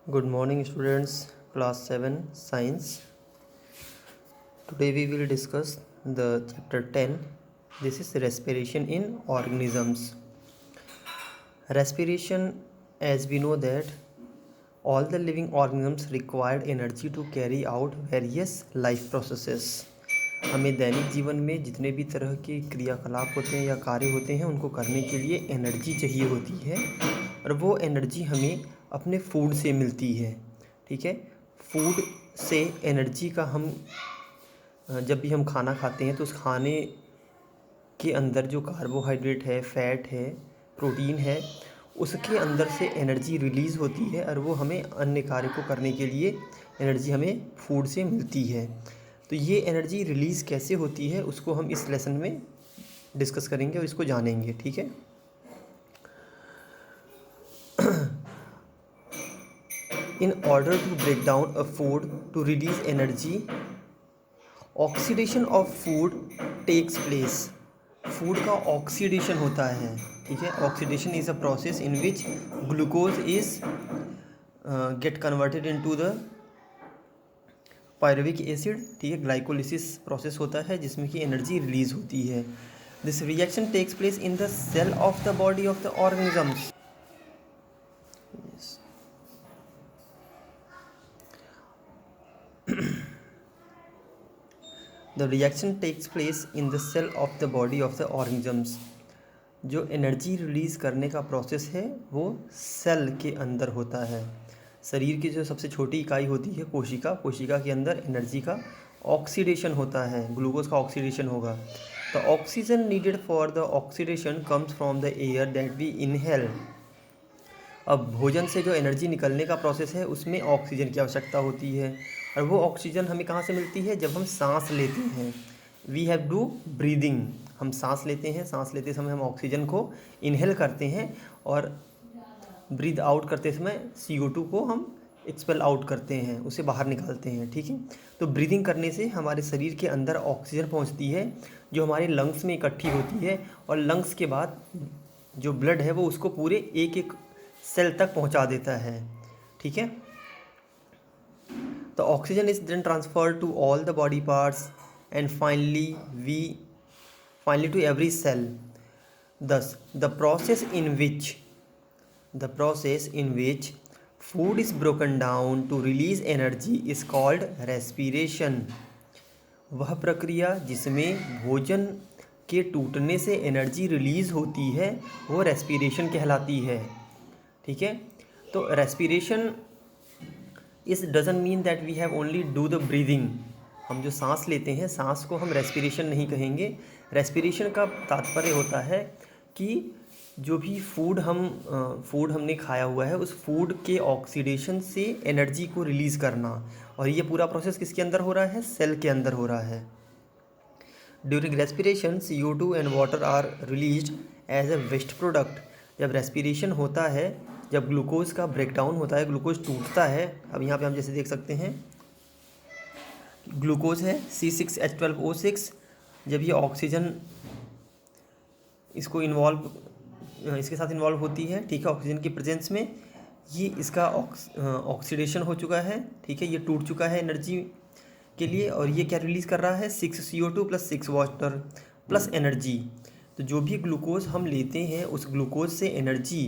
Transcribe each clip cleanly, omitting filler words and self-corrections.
Good morning, students. Class 7 Science. Today we will discuss the chapter 10. This is respiration in organisms. Respiration, as we know that all the living organisms require energy to carry out various life processes. हमें दैनिक जीवन में जितने भी तरह के क्रियाकलाप होते हैं या कार्य होते हैं उनको करने के लिए एनर्जी चाहिए होती है और वो एनर्जी हमें अपने फूड से मिलती है। ठीक है, फूड से एनर्जी का हम जब भी हम खाना खाते हैं तो उस खाने के अंदर जो कार्बोहाइड्रेट है, फैट है, प्रोटीन है, उसके अंदर से एनर्जी रिलीज़ होती है और वो हमें अन्य कार्य को करने के लिए एनर्जी हमें फूड से मिलती है। तो ये एनर्जी रिलीज़ कैसे होती है उसको हम इस लेसन में डिस्कस करेंगे और इसको जानेंगे। ठीक है, in order to break down a food to release energy, oxidation of food takes place. Food का ऑक्सीडेशन होता है। ठीक है, oxidation is a process in which glucose is get converted into the pyruvic acid. ठीक है, glycolysis process होता है जिसमें कि एनर्जी रिलीज होती है। This reaction takes place in the cell of the body of the organisms. The reaction takes place in the cell of the body of the organisms. जो energy release करने का process है वो cell के अंदर होता है। शरीर की जो सबसे छोटी इकाई होती है कोशिका, कोशिका के अंदर एनर्जी का ऑक्सीडेशन होता है, ग्लूकोज का ऑक्सीडेशन होगा। The oxygen needed for the oxidation comes from the air that we inhale. अब भोजन से जो एनर्जी निकलने का प्रोसेस है उसमें ऑक्सीजन की आवश्यकता होती है और वो ऑक्सीजन हमें कहाँ से मिलती है? जब हम सांस लेते हैं। We have do breathing. हम सांस लेते हैं, सांस लेते समय हम ऑक्सीजन को इनहेल करते हैं और ब्रीद आउट करते समय CO2 को हम एक्सपेल आउट करते हैं, उसे बाहर निकालते हैं। ठीक है, तो ब्रीदिंग करने से हमारे शरीर के अंदर ऑक्सीजन पहुंचती है जो हमारे लंग्स में इकट्ठी होती है और लंग्स के बाद जो ब्लड है वो उसको पूरे एक एक सेल तक पहुंचा देता है। ठीक है, the oxygen is then transferred to all the body parts and finally to every cell. Thus, the process in which food is broken down to release energy is called respiration. वह प्रक्रिया जिसमें भोजन के टूटने से एनर्जी रिलीज़ होती है वो रेस्पिरेशन कहलाती है। ठीक है, तो respiration is doesn't mean that we have only do the breathing. हम जो सांस लेते हैं सांस को हम रेस्पिरेशन नहीं कहेंगे। रेस्पिरेशन का तात्पर्य होता है कि जो भी फूड हमने खाया हुआ है उस फूड के ऑक्सीडेशन से एनर्जी को रिलीज़ करना, और ये पूरा प्रोसेस किसके अंदर हो रहा है? सेल के अंदर हो रहा है। During respiration CO2 and water are released as a waste product. जब रेस्पिरेशन होता है, जब ग्लूकोज का ब्रेकडाउन होता है, ग्लूकोज टूटता है। अब यहाँ पे हम जैसे देख सकते हैं ग्लूकोज है C6H12O6। जब ये ऑक्सीजन इसके साथ इन्वॉल्व होती है, ठीक है, ऑक्सीजन की प्रेजेंस में, ये इसका ऑक्सीडेशन हो चुका है। ठीक है, ये टूट चुका है एनर्जी के लिए और ये क्या रिलीज़ कर रहा है? 6 CO2 + 6 वाटर प्लस एनर्जी। तो जो भी ग्लूकोज हम लेते हैं उस ग्लूकोज से एनर्जी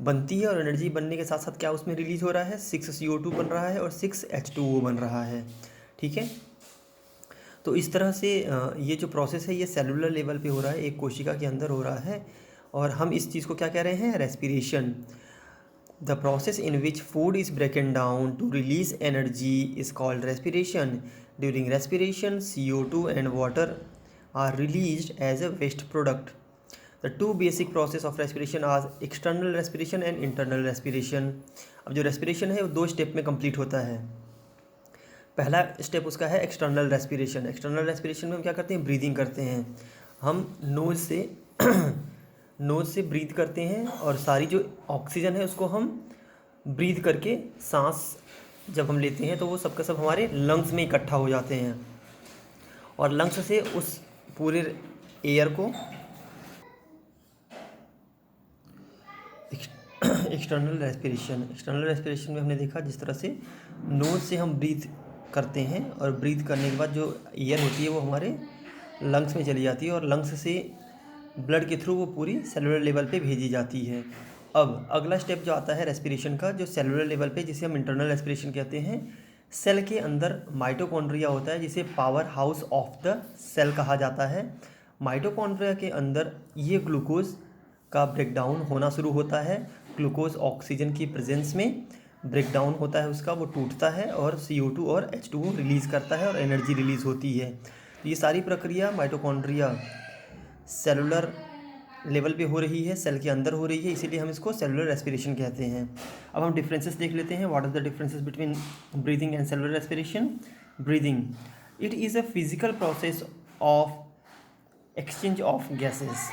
बनती है और एनर्जी बनने के साथ साथ क्या उसमें रिलीज़ हो रहा है? 6 CO2 बन रहा है और 6 H2O बन रहा है। ठीक है, तो इस तरह से ये जो प्रोसेस है ये सेलुलर लेवल पे हो रहा है, एक कोशिका के अंदर हो रहा है और हम इस चीज़ को क्या कह रहे हैं? Respiration. The process in which food is broken down to release energy is called respiration. During respiration CO2 and water are released as a waste product. The two basic process of respiration are external respiration and internal respiration. अब जो respiration है वो 2 step में complete होता है। पहला step उसका है एक्सटर्नल रेस्पिरेशन। एक्सटर्नल रेस्पिरेशन में हम क्या करते हैं? ब्रीदिंग करते हैं। हम नोज़ से ब्रीथ करते हैं और सारी जो ऑक्सीजन है उसको हम ब्रीथ करके सांस जब हम लेते हैं तो वो सबका सब हमारे लंग्स में इकट्ठा हो जाते हैं और लंग्स से उस पूरे एयर को एक्सटर्नल रेस्पिरेशन में हमने देखा जिस तरह से नोज से हम ब्रीथ करते हैं और ब्रीथ करने के बाद जो एयर होती है वो हमारे लंग्स में चली जाती है और लंग्स से ब्लड के थ्रू वो पूरी सेलुलर लेवल पे भेजी जाती है। अब अगला स्टेप जो आता है रेस्पिरेशन का, जो सेलुलर लेवल पे, जिसे हम इंटरनल रेस्पिरेशन कहते हैं। सेल के अंदर माइटोकॉन्ड्रिया होता है जिसे powerhouse of the cell कहा जाता है। माइटोकॉन्ड्रिया के अंदर ये ग्लूकोज का ब्रेकडाउन होना शुरू होता है। ग्लूकोज ऑक्सीजन की प्रेजेंस में ब्रेकडाउन होता है उसका, वो टूटता है और CO2 और H2O रिलीज़ करता है और एनर्जी रिलीज़ होती है। तो ये सारी प्रक्रिया माइटोकॉन्ड्रिया सेलुलर लेवल पे हो रही है, सेल के अंदर हो रही है, इसीलिए हम इसको सेलुलर रेस्पिरेशन कहते हैं। अब हम डिफरेंसेस देख लेते हैं। What are the differences between breathing and cellular respiration. Breathing, it is a physical process of exchange of gases.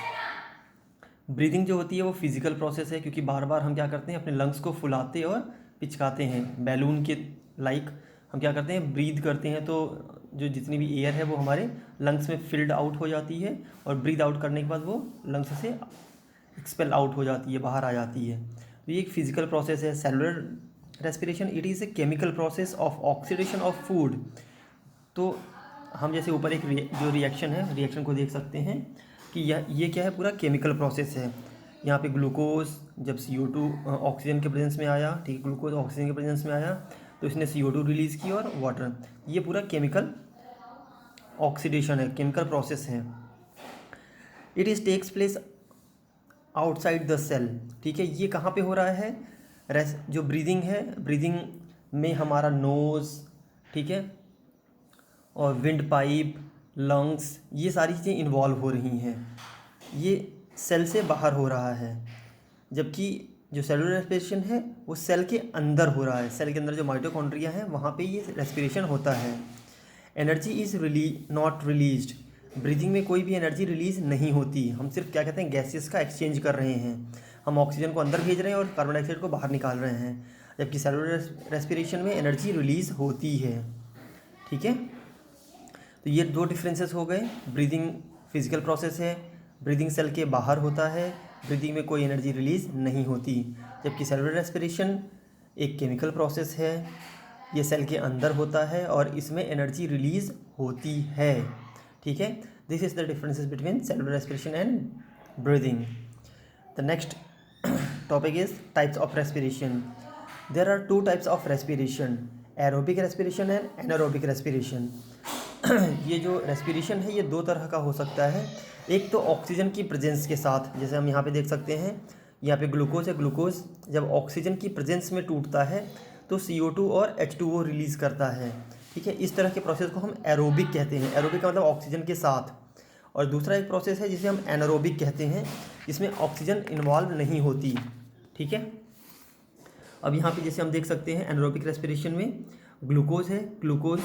Breathing जो होती है वो फिजिकल प्रोसेस है, क्योंकि बार बार हम क्या करते हैं, अपने लंग्स को फुलाते और पिचकाते हैं बैलून के लाइक। हम क्या करते हैं, ब्रीद करते हैं, तो जो जितनी भी एयर है वो हमारे लंग्स में फिल्ड आउट हो जाती है और ब्रीद आउट करने के बाद वो लंग्स से एक्सपेल आउट हो जाती है, बाहर आ जाती है। तो ये एक फिजिकल प्रोसेस है। Cellular respiration, it is a chemical process of oxidation of food. तो हम जैसे ऊपर एक जो रिएक्शन है, रिएक्शन को देख सकते हैं कि ये क्या है, पूरा केमिकल प्रोसेस है। यहाँ पे ग्लूकोज जब CO2 ऑक्सीजन के प्रेजेंस में आया, ठीक है, ग्लूकोज ऑक्सीजन के प्रेजेंस में आया तो इसने CO2 रिलीज़ की और वाटर, ये पूरा केमिकल ऑक्सीडेशन है, केमिकल प्रोसेस है। It is takes place outside the cell, ठीक है। ये कहाँ पे हो रहा है, जो ब्रीदिंग है, ब्रीदिंग में हमारा नोज़, ठीक है, और विंड पाइप, लंग्स, ये सारी चीज़ें इन्वॉल्व हो रही हैं। ये सेल से बाहर हो रहा है, जबकि जो सेलुलर रेस्पिरेशन है वो सेल के अंदर हो रहा है। सेल के अंदर जो माइटोकॉन्ड्रिया है वहाँ पे ये रेस्पिरेशन होता है। Energy is not released. Breathing में कोई भी एनर्जी रिलीज़ नहीं होती। हम सिर्फ क्या कहते हैं, गैसेस का एक्सचेंज कर रहे हैं। हम ऑक्सीजन को अंदर भेज रहे हैं और कार्बन डाइऑक्साइड को बाहर निकाल रहे हैं, जबकि सेलुलर रेस्पिरेशन में एनर्जी रिलीज़ होती है, ठीक है। तो ये दो डिफरेंसेस हो गए। ब्रीदिंग फिजिकल प्रोसेस है, ब्रीदिंग सेल के बाहर होता है, ब्रीदिंग में कोई एनर्जी रिलीज़ नहीं होती, जबकि सेलुलर रेस्पिरेशन एक केमिकल प्रोसेस है, ये सेल के अंदर होता है और इसमें एनर्जी रिलीज़ होती है, ठीक है। This is the differences between cellular respiration and breathing. The next topic is types of respiration. There are 2 types of respiration, aerobic respiration and anaerobic respiration. ये जो रेस्पिरेशन है ये 2 तरह का हो सकता है। एक तो ऑक्सीजन की प्रेजेंस के साथ, जैसे हम यहाँ पे देख सकते हैं, यहाँ पे ग्लूकोज है, ग्लूकोज जब ऑक्सीजन की प्रेजेंस में टूटता है तो CO2 और H2O रिलीज़ करता है, ठीक है। इस तरह के प्रोसेस को हम एरोबिक कहते हैं। एरोबिक का मतलब ऑक्सीजन के साथ। और दूसरा एक प्रोसेस है जिसे हम एनारोबिक कहते हैं, जिसमें ऑक्सीजन इन्वॉल्व नहीं होती, ठीक है। अब यहाँ पे जैसे हम देख सकते हैं एनारोबिक रेस्पिरेशन में ग्लूकोज है, ग्लूकोज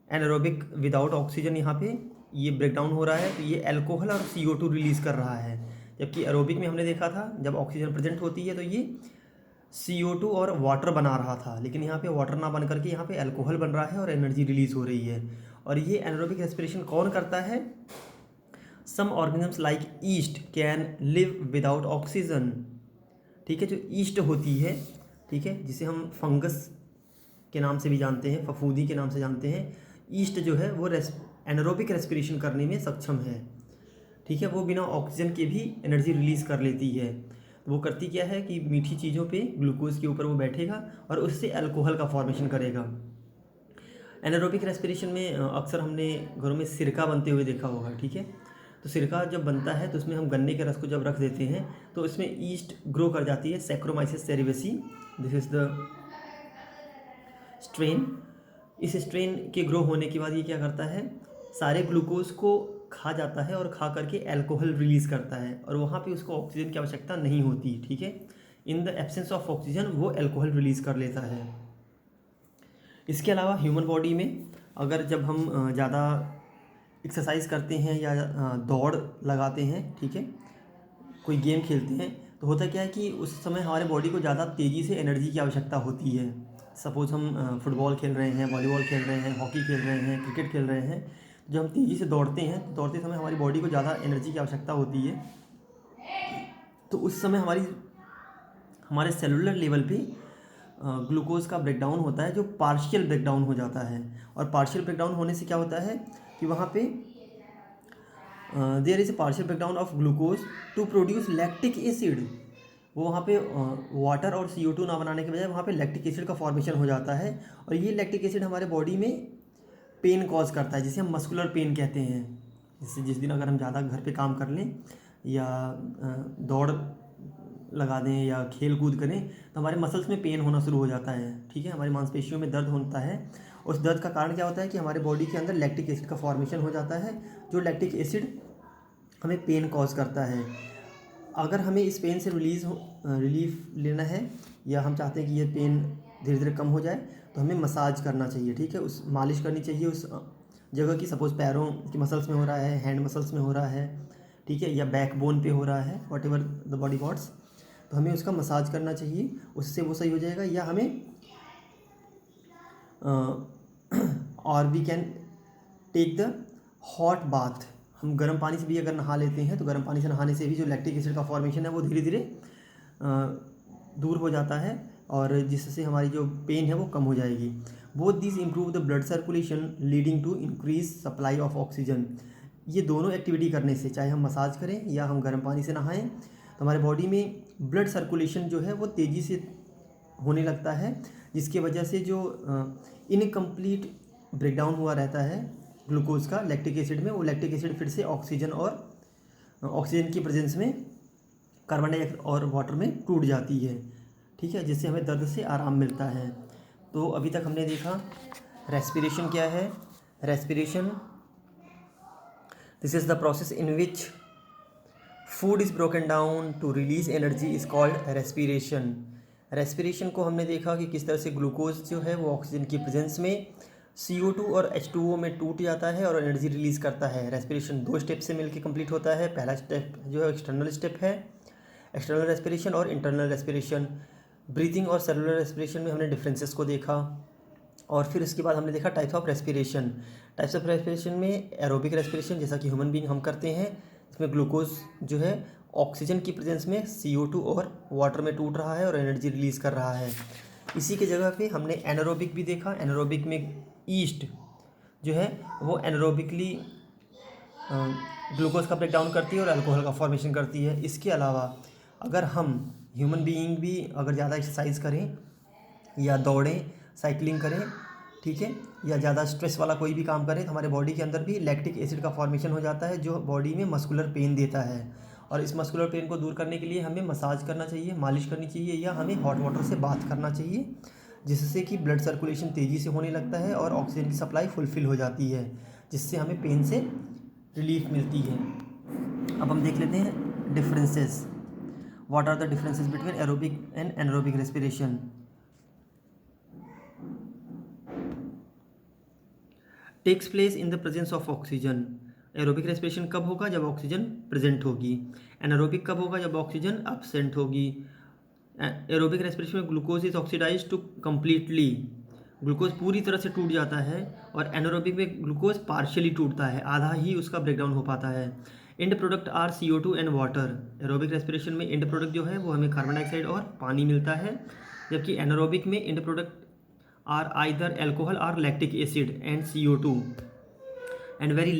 एनारोबिक विदाउट ऑक्सीजन, यहाँ पे ये ब्रेकडाउन हो रहा है तो ये अल्कोहल और CO2 रिलीज़ कर रहा है। जबकि एरोबिक में हमने देखा था जब ऑक्सीजन प्रेजेंट होती है तो ये CO2 और वाटर बना रहा था, लेकिन यहाँ पे वाटर ना बन करके यहाँ पे अल्कोहल बन रहा है और एनर्जी रिलीज़ हो रही है। और ये एनारोबिक रेस्पिरेशन कौन करता है, some organisms like yeast can live without oxygen, ठीक है। जो ईस्ट होती है, ठीक है, जिसे हम फंगस के नाम से भी जानते हैं, फफूंदी के नाम से जानते हैं, ईस्ट जो है वो एनारोबिक रेस्पिरेशन करने में सक्षम है, ठीक है। वो बिना ऑक्सीजन के भी एनर्जी रिलीज़ कर लेती है। तो वो करती क्या है कि मीठी चीज़ों पे ग्लूकोज के ऊपर वो बैठेगा और उससे अल्कोहल का फॉर्मेशन करेगा। एनारोबिक रेस्पिरेशन में अक्सर हमने घरों में सिरका बनते हुए देखा होगा, ठीक है। तो सिरका जब बनता है तो उसमें हम गन्ने के रस को जब रख देते हैं तो इसमें ईस्ट ग्रो कर जाती है, saccharomyces cerevisiae, this is the strain. इस स्ट्रेन के ग्रो होने के बाद ये क्या करता है, सारे ग्लूकोज को खा जाता है और खा करके अल्कोहल रिलीज़ करता है और वहाँ पे उसको ऑक्सीजन की आवश्यकता नहीं होती, ठीक है। In the absence of oxygen वो अल्कोहल रिलीज़ कर लेता है। इसके अलावा ह्यूमन बॉडी में अगर जब हम ज़्यादा एक्सरसाइज करते हैं या दौड़ लगाते हैं, ठीक है, कोई गेम खेलते हैं, तो होता क्या है कि उस समय हमारे बॉडी को ज़्यादा तेज़ी से एनर्जी की आवश्यकता होती है। सपोज़ हम फुटबॉल खेल रहे हैं, वॉलीबॉल खेल रहे हैं, हॉकी खेल रहे हैं, क्रिकेट खेल रहे हैं, जब हम तेज़ी से दौड़ते हैं तो दौड़ते समय हमारी बॉडी को ज़्यादा एनर्जी की आवश्यकता होती है। तो उस समय हमारी हमारे सेलुलर लेवल पे ग्लूकोज का ब्रेकडाउन होता है, जो पार्शियल ब्रेकडाउन हो जाता है। और पार्शियल ब्रेकडाउन होने से क्या होता है कि वहाँ पे there is a partial breakdown of glucose to produce lactic acid. वो वहाँ पे वाटर और CO2 ना बनाने के बजाय वहाँ पे लैक्टिक एसिड का फॉर्मेशन हो जाता है, और ये लैक्टिक एसिड हमारे बॉडी में पेन कॉज करता है, जिसे हम मस्कुलर पेन कहते हैं। जैसे जिस दिन अगर हम ज़्यादा घर पे काम कर लें या दौड़ लगा दें या खेल कूद करें तो हमारे मसल्स में पेन होना शुरू हो जाता है, ठीक है, हमारी मांसपेशियों में दर्द होता है। उस दर्द का कारण क्या होता है कि हमारे बॉडी के अंदर लैक्टिक एसिड का फॉर्मेशन हो जाता है, जो लैक्टिक एसिड हमें पेन कॉज करता है। अगर हमें इस पेन से रिलीफ लेना है या हम चाहते हैं कि ये पेन धीरे धीरे कम हो जाए, तो हमें मसाज करना चाहिए, ठीक है, उस मालिश करनी चाहिए उस जगह की। सपोज़ पैरों की मसल्स में हो रहा है, हैंड मसल्स में हो रहा है, ठीक है, या बैकबोन पे हो रहा है, what ever the body parts, तो हमें उसका मसाज करना चाहिए, उससे वो सही हो जाएगा। या हमें और we can take the hot bath. हम गर्म पानी से भी अगर नहा लेते हैं तो गर्म पानी से नहाने से भी जो लैक्टिक एसिड का फॉर्मेशन है वो धीरे धीरे दूर हो जाता है, और जिससे हमारी जो पेन है वो कम हो जाएगी। Both this improve the blood circulation leading to increase supply of oxygen. ये दोनों एक्टिविटी करने से, चाहे हम मसाज करें या हम गर्म पानी से नहाएं, तो हमारे बॉडी में ब्लड सर्कुलेशन जो है वो तेज़ी से होने लगता है, जिसकी वजह से जो इनकम्प्लीट ब्रेकडाउन हुआ रहता है ग्लूकोज का लैक्टिक एसिड में, वो लैक्टिक एसिड फिर से ऑक्सीजन की प्रेजेंस में कार्बन डाइऑक्साइड और वाटर में टूट जाती है, ठीक है, जिससे हमें दर्द से आराम मिलता है। तो अभी तक हमने देखा रेस्पिरेशन क्या है। Respiration, this is the process in which food is broken down to release energy is called respiration. Respiration को हमने देखा कि किस तरह से ग्लूकोज जो है वो ऑक्सीजन की प्रेजेंस में CO2 और H2O में टूट जाता है और एनर्जी रिलीज़ करता है। रेस्पिरेशन 2 स्टेप से मिलकर कंप्लीट होता है। पहला स्टेप जो है एक्सटर्नल स्टेप है, एक्सटर्नल रेस्पिरेशन, और इंटरनल रेस्पिरेशन। ब्रीथिंग और सेलुलर रेस्पिरेशन में हमने डिफरेंसेस को देखा, और फिर उसके बाद हमने देखा types of respiration. Types of respiration में एरोबिक रेस्पिरेशन, जैसा कि ह्यूमन बीइंग हम करते हैं, इसमें ग्लूकोज जो है ऑक्सीजन की प्रेजेंस में CO2 और वाटर में टूट रहा है और एनर्जी रिलीज़ कर रहा है। इसी के जगह पे हमने एनारोबिक भी देखा। एनारोबिक में ईस्ट जो है वो एनारोबिकली ग्लूकोज का ब्रेक डाउन करती है और अल्कोहल का फॉर्मेशन करती है। इसके अलावा अगर हम ह्यूमन बीइंग भी अगर ज़्यादा एक्सरसाइज करें या दौड़ें, साइकिलिंग करें, ठीक है, या ज़्यादा स्ट्रेस वाला कोई भी काम करें, तो हमारे बॉडी के अंदर भी लैक्टिक एसिड का फॉर्मेशन हो जाता है, जो बॉडी में मस्कुलर पेन देता है। और इस मस्कुलर पेन को दूर करने के लिए हमें मसाज करना चाहिए, मालिश करनी चाहिए, या हमें हॉट वाटर से बाथ करना चाहिए, जिससे कि ब्लड सर्कुलेशन तेज़ी से होने लगता है और ऑक्सीजन की सप्लाई फुलफिल हो जाती है, जिससे हमें पेन से रिलीफ मिलती है। अब हम देख लेते हैं differences. What are the differences between aerobic and anaerobic respiration. Takes place in the presence of oxygen. Aerobic respiration कब होगा? जब ऑक्सीजन प्रेजेंट होगी। एनारोबिक कब होगा? जब ऑक्सीजन एब्सेंट होगी। एरोबिक रेस्पिरेशन में glucose is oxidize to completely, glucose पूरी तरह से टूट जाता है, और एनारोबिक में ग्लूकोज पार्शियली टूटता है, आधा ही उसका ब्रेकडाउन हो पाता है। End product are CO2 and water. Aerobic respiration में एंड प्रोडक्ट जो है वो हमें कार्बन डाइऑक्साइड और पानी मिलता है, जबकि एनारोबिक में end product are either alcohol और lactic acid and CO2 and very